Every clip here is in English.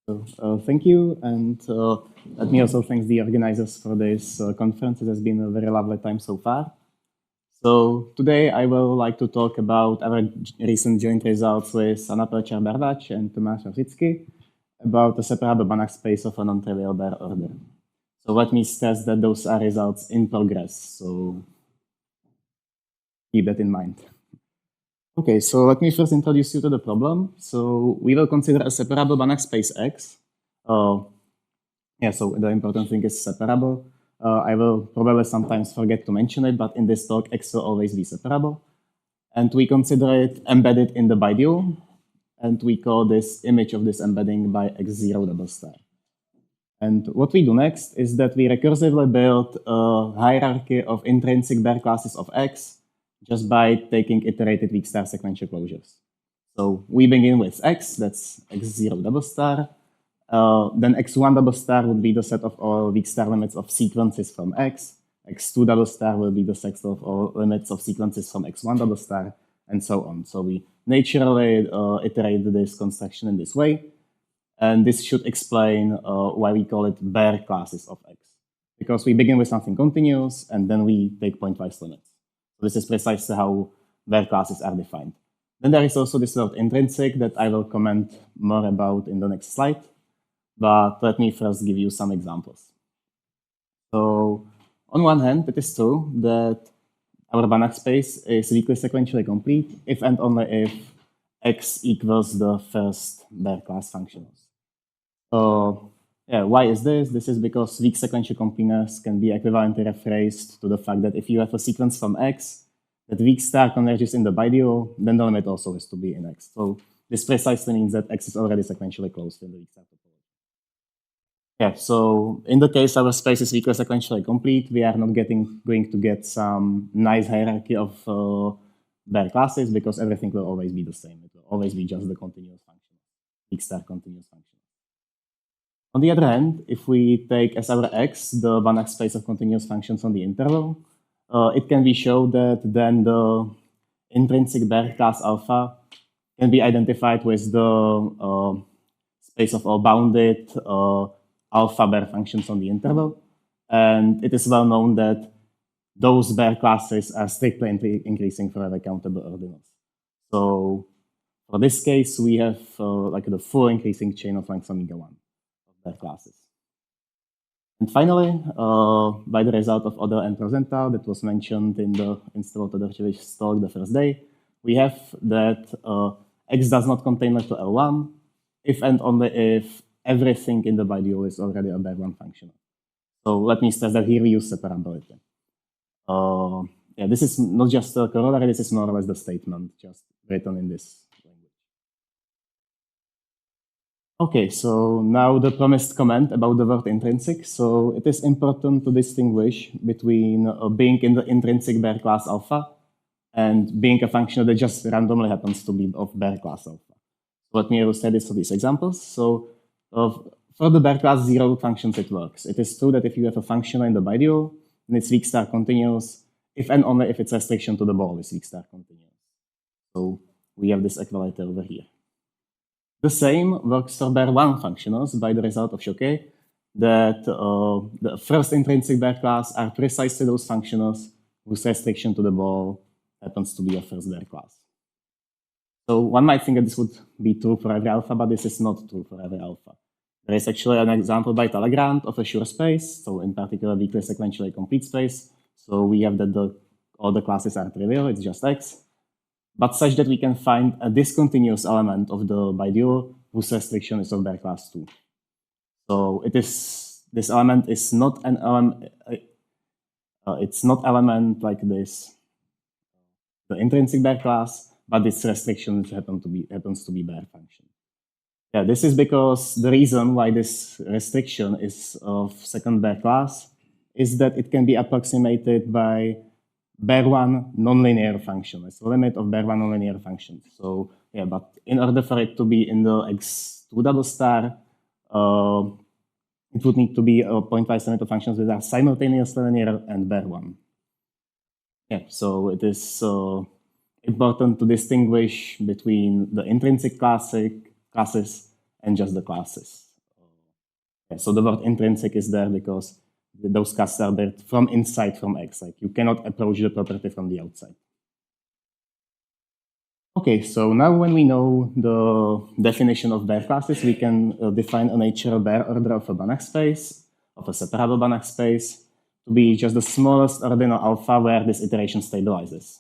Thank you, and let me also thank the organizers for this conference. It has been a very lovely time so far. So today I will like to talk about our recent joint results with Anna Pelczar-Barwacz and Tomasz Wawrzycki about the separable Banach space of a non-trivial Baire order. So let me stress that those are results in progress, so keep that in mind. Okay, so let me first introduce you to the problem. So we will consider a separable Banach space X. So the important thing is separable. I will probably sometimes forget to mention it, but in this talk, X will always be separable. And we consider it embedded in the bidual, and we call this image of this embedding by X0 double star. And what we do next is that we recursively build a hierarchy of intrinsic Baire classes of X just by taking iterated weak star sequential closures. So we begin with X, that's X0 double star. Then X1 double star would be the set of all weak star limits of sequences from X. X2 double star will be the set of all limits of sequences from X1 double star, and so on. So we naturally iterate this construction in this way. And this should explain why we call it Baire classes of X. Because we begin with something continuous, and then we take pointwise limits. So this is precisely how Baire classes are defined. Then there is also this word intrinsic that I will comment more about in the next slide. But let me first give you some examples. So on one hand, it is true that our Banach space is weakly sequentially complete if and only if X equals the first Baire class functionals. Why is this? This is because weak sequential completeness can be equivalently rephrased to the fact that if you have a sequence from X that weak star converges in the bidual, then the limit also has to be in X. So this precisely means that X is already sequentially closed in the weak star topology. So in the case our space is weakly sequentially complete, we are not going to get some nice hierarchy of Baire classes because everything will always be the same. It will always be just the continuous function, weak star continuous function. On the other hand, if we take as our X the Banach space of continuous functions on the interval, it can be shown that then the intrinsic Baire class alpha can be identified with the space of all bounded alpha Baire functions on the interval. And it is well known that those Baire classes are strictly increasing for every countable ordinals. So for this case, we have like the full increasing chain of length omega 1. Baire classes. And finally, by the result of Odell and Rosenthal that was mentioned in the Institute Todorčević's talk the first day, we have that X does not contain letter L1 if and only if everything in the bidual is already a Baire 1 functional. So let me stress that here we use separability. This is not just a corollary, this is more or less the statement just written in this. Okay, so now the promised comment about the word intrinsic. So it is important to distinguish between being in the intrinsic Baire class alpha and being a function that just randomly happens to be of Baire class alpha. So let me illustrate this with these examples. So for the Baire class 0 functions, it works. It is true that if you have a function in the bidual, then it's weak star continuous, if and only if its restriction to the ball is weak star continuous. So we have this equality over here. The same works for Baire 1 functionals by the result of Choquet that the first intrinsic Baire class are precisely those functionals whose restriction to the ball happens to be a first Baire class. So one might think that this would be true for every alpha, but this is not true for every alpha. There is actually an example by Talleyrand of a Schur space, so in particular weakly sequentially complete space. So we have that all the classes are trivial, it's just X, but such that we can find a discontinuous element of the bidual whose restriction is of Baire class 2. So this element is not an element, it's not element like this, the intrinsic Baire class, but its restriction happens to be Baire function. This is because the reason why this restriction is of second Baire class is that it can be approximated by Baire 1 nonlinear function. It's the limit of Baire 1 nonlinear functions. So but in order for it to be in the X2 double star, it would need to be a pointwise limit of functions that are simultaneously linear and Baire 1. So it is important to distinguish between the intrinsic classes and just the classes Yeah, so the word intrinsic is there because those casts are built from inside from X. Like you cannot approach the property from the outside. Okay, so now when we know the definition of Baire classes, we can define a natural Baire order of a Banach space, of a separable Banach space, to be just the smallest ordinal alpha where this iteration stabilizes.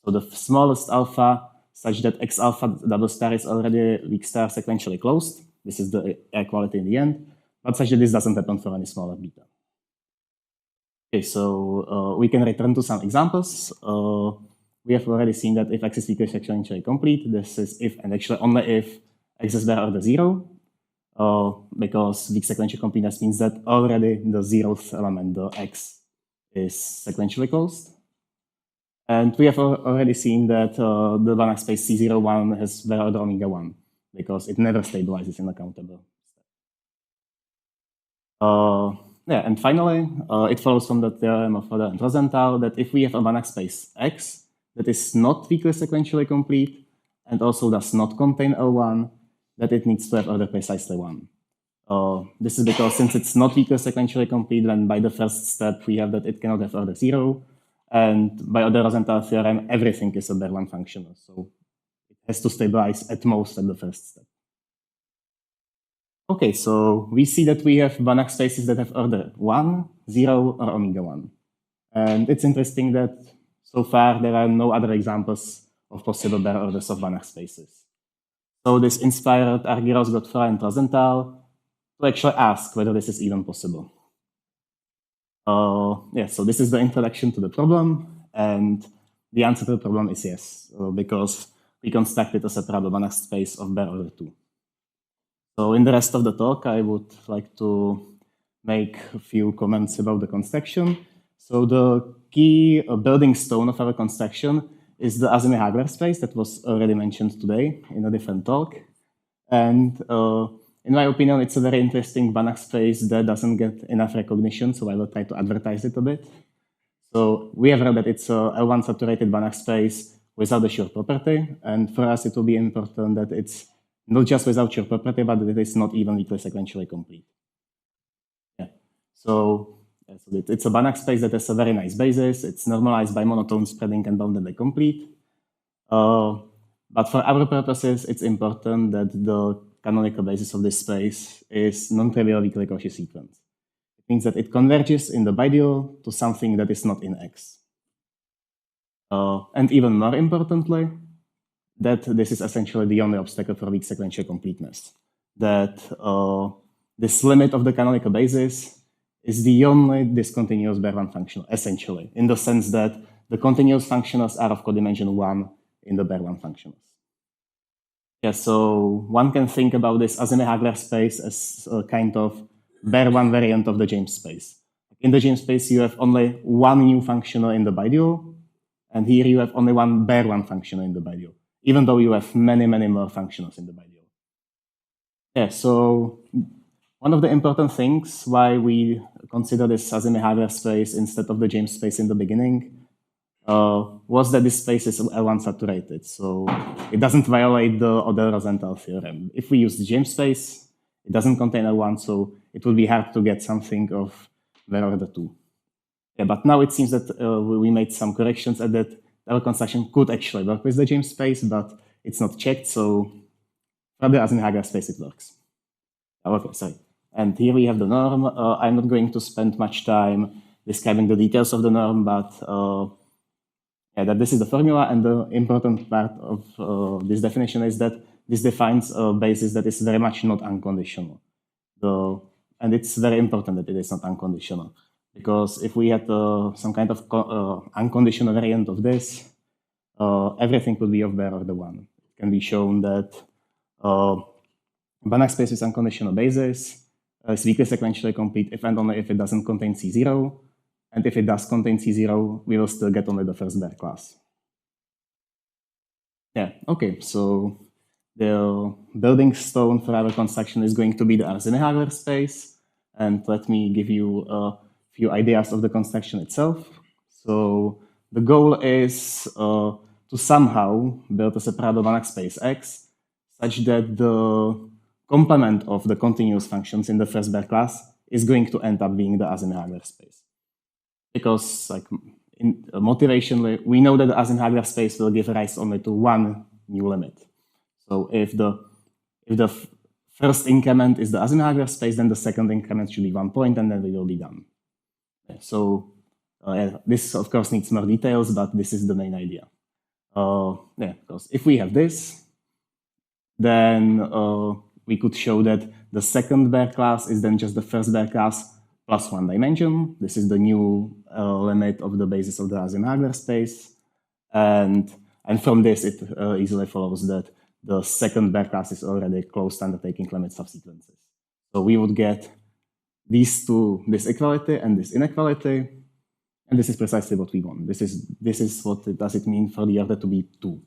So the smallest alpha such that X alpha double star is already weak star sequentially closed. This is the air quality in the end, but such that this doesn't happen for any smaller beta. Okay, so we can return to some examples. We have already seen that if X is weakly sequentially complete, this is if and actually only if X is Baire order 0, because weak sequential completeness means that already the zeroth element, the X, is sequentially closed. And we have already seen that the Banach space C01 has Baire order omega 1, because it never stabilizes in a countable step. Yeah, and finally, it follows from the theorem of Godefroy and Rosenthal that if we have a Banach space X that is not weakly sequentially complete and also does not contain L1, that it needs to have order precisely 1. This is because since it's not weakly sequentially complete, then by the first step we have that it cannot have order 0, and by the Rosenthal theorem, everything is a Baire 1 functional, so it has to stabilize at most at the first step. Okay, so we see that we have Banach spaces that have order 1, 0, or omega 1. And it's interesting that so far there are no other examples of possible Baire orders of Banach spaces. So this inspired Argyros, Godefroy, and Rosenthal to actually ask whether this is even possible. Yeah, so this is the introduction to the problem, and the answer to the problem is yes, because we constructed a separable Banach space of Baire order 2. So in the rest of the talk, I would like to make a few comments about the construction. So the key building stone of our construction is the Azimi-Hagler space that was already mentioned today in a different talk. And in my opinion, it's a very interesting Banach space that doesn't get enough recognition, so I will try to advertise it a bit. So we have read that it's a L1 saturated Banach space without a sure property, and for us it will be important that it's not just without sure property, but that it is not even weakly sequentially complete. Yeah. So it's a Banach space that has a very nice basis. It's normalized by monotone spreading and boundedly complete. But for our purposes, it's important that the canonical basis of this space is non-trivial weakly Cauchy sequence. It means that it converges in the bidual to something that is not in X. And even more importantly, that this is essentially the only obstacle for weak sequential completeness. That this limit of the canonical basis is the only discontinuous Baire 1 functional, essentially, in the sense that the continuous functionals are of codimension 1 in the Baire 1 functionals. Yeah, so one can think about this Azimi-Hagler space as a kind of Baire 1 variant of the James space. In the James space, you have only one new functional in the bidual, and here you have only one Baire 1 functional in the bidual, even though you have many, many more functionals in the bidual. Yeah, so one of the important things why we consider this Azimi-Hagler space instead of the James space in the beginning was that this space is L1 saturated, so it doesn't violate the Odell-Rosenthal theorem. If we use the James space, it doesn't contain L1, so it will be hard to get something of Baire order 2. Yeah, but now it seems that we made some corrections and that our construction could actually work with the James space, but it's not checked, so for the Azimi-Hagler space it works. Okay, sorry. And here we have the norm. I'm not going to spend much time describing the details of the norm, but yeah, that this is the formula, and the important part of this definition is that this defines a basis that is very much not unconditional. And it's very important that it is not unconditional, because if we had some kind of unconditional variant of this, everything would be of Baire order 1. It can be shown that Banach space is unconditional basis, is weakly sequentially complete if and only if it doesn't contain C0, and if it does contain C0, we will still get only the first Baire class. Yeah, okay, so the building stone for our construction is going to be the Azimi-Hagler space, and let me give you a few ideas of the construction itself. So the goal is to somehow build a separable Banach space X such that the complement of the continuous functions in the first Baire class is going to end up being the Asimov-Hagler space. Because like motivationally, we know that the Asimov-Hagler space will give rise only to one new limit. So if the first increment is the Asimov-Hagler space, then the second increment should be 1 point, and then we will be done. So this, of course, needs more details, but this is the main idea. Because if we have this, then we could show that the second Baire class is then just the first Baire class plus 1 dimension. This is the new limit of the basis of the Asimov-Hagler space. And from this, it easily follows that the second Baire class is already closed undertaking limit subsequences. So we would get these two, this equality and this inequality. And this is precisely what we want. This is what does it mean for the order to be 2.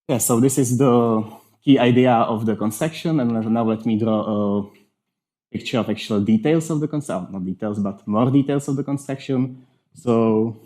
Yeah, so this is the key idea of the construction. And now let me draw a picture of actual details of the construction, not details, but more details of the construction. So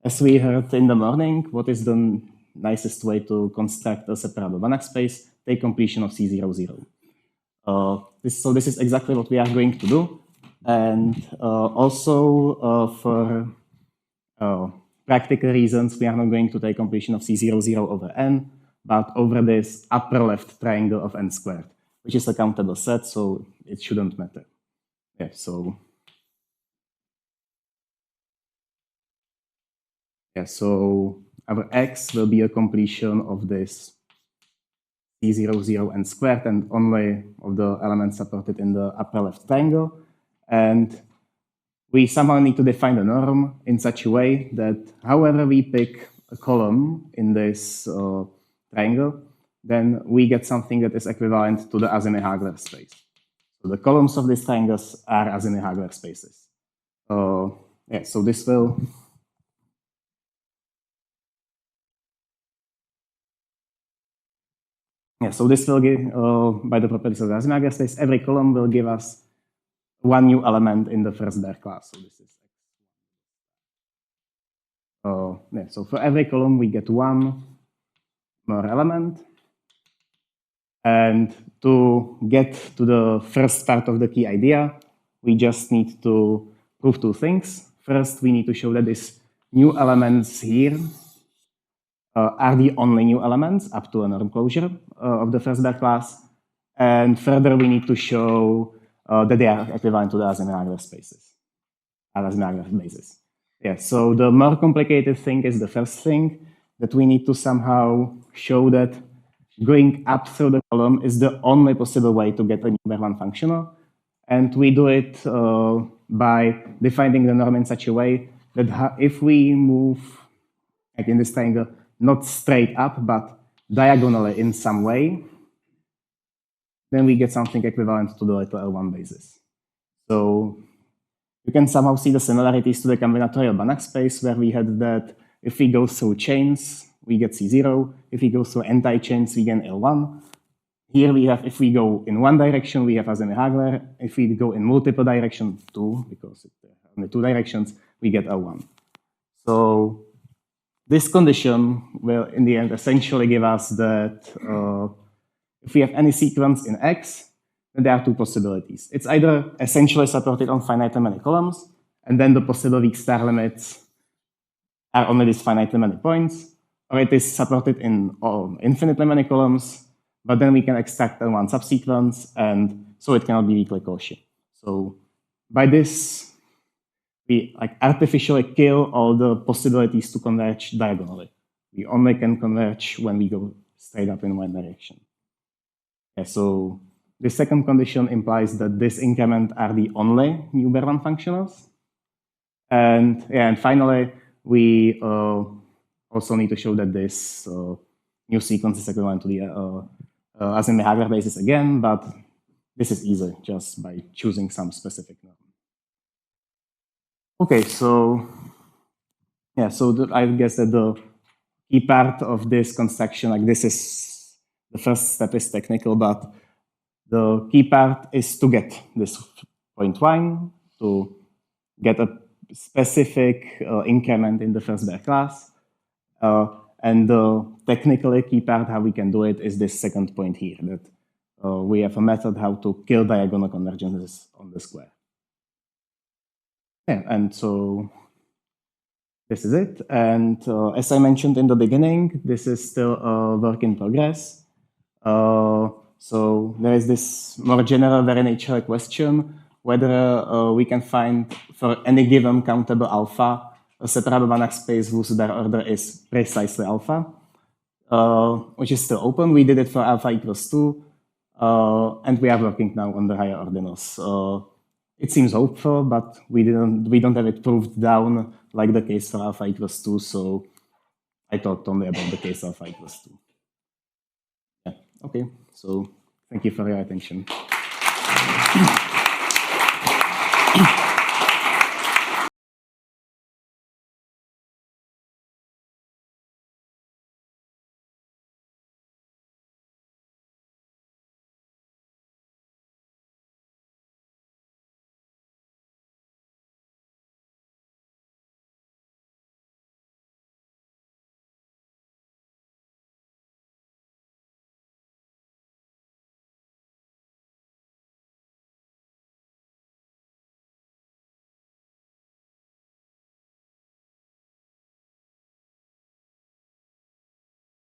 as we heard in the morning, what is the nicest way to construct a separable Banach space? Take completion of C00. So this is exactly what we are going to do. And also for practical reasons, we are not going to take completion of C00 over n, but over this upper left triangle of n squared, which is a countable set, so it shouldn't matter. Yeah, so our x will be a completion of this C00 n squared and only of the elements supported in the upper left triangle. And we somehow need to define the norm in such a way that however we pick a column in this triangle, then we get something that is equivalent to the Asimov-Hagler space. So the columns of these triangles are Asimov-Hagler spaces. So this will... so this will give, by the properties of the Asimov-Hagler space, every column will give us one new element in the first Baire class. So this is so for every column we get one more element. And to get to the first part of the key idea, we just need to prove 2 things. First, we need to show that these new elements here are the only new elements up to a norm closure of the first Baire class. And further, we need to show that they are equivalent to the Asimov-Hagler spaces, Asimov-Hagler basis. Yeah, so the more complicated thing is the first thing, that we need to somehow show that going up through the column is the only possible way to get a new Baire functional. And we do it by defining the norm in such a way that if we move, like in this triangle, not straight up, but diagonally in some way, then we get something equivalent to the little L1 basis. So you can somehow see the similarities to the combinatorial Banach space, where we had that if we go through chains, we get C0. If we go through anti-chains, we get L1. Here we have, if we go in one direction, we have Asimov-Hagler. If we go in multiple directions, 2, because there are only 2 directions, we get L1. So this condition will, in the end, essentially give us that if we have any sequence in X, then there are 2 possibilities. It's either essentially supported on finitely many columns, and then the possible weak star limits are only these finitely many points, or it is supported in infinitely many columns, but then we can extract one subsequence, and so it cannot be weakly Cauchy. So by this, we artificially kill all the possibilities to converge diagonally. We only can converge when we go straight up in one direction. Yeah, so the second condition implies that this increment are the only new Baire functionals. And finally, we also need to show that this new sequence is equivalent to the Asimov-Hagler basis again, but this is easy just by choosing some specific norm. Okay, so I guess that the key part of this construction, this is the first step is technical, but the key part is to get this point 1, to get a specific increment in the first Baire class. And the technically key part how we can do it is this second point here, that we have a method how to kill diagonal convergences on the square. Yeah, and so this is it. And as I mentioned in the beginning, this is still a work in progress. So there is this more general, very natural question, whether we can find for any given countable alpha a separable Banach space whose their order is precisely alpha, which is still open. We did it for alpha equals 2, and we are working now on the higher ordinals. It seems hopeful, but we don't have it proved down like the case for alpha equals 2, so I talked only about the case alpha equals 2. Yeah, okay, so thank you for your attention.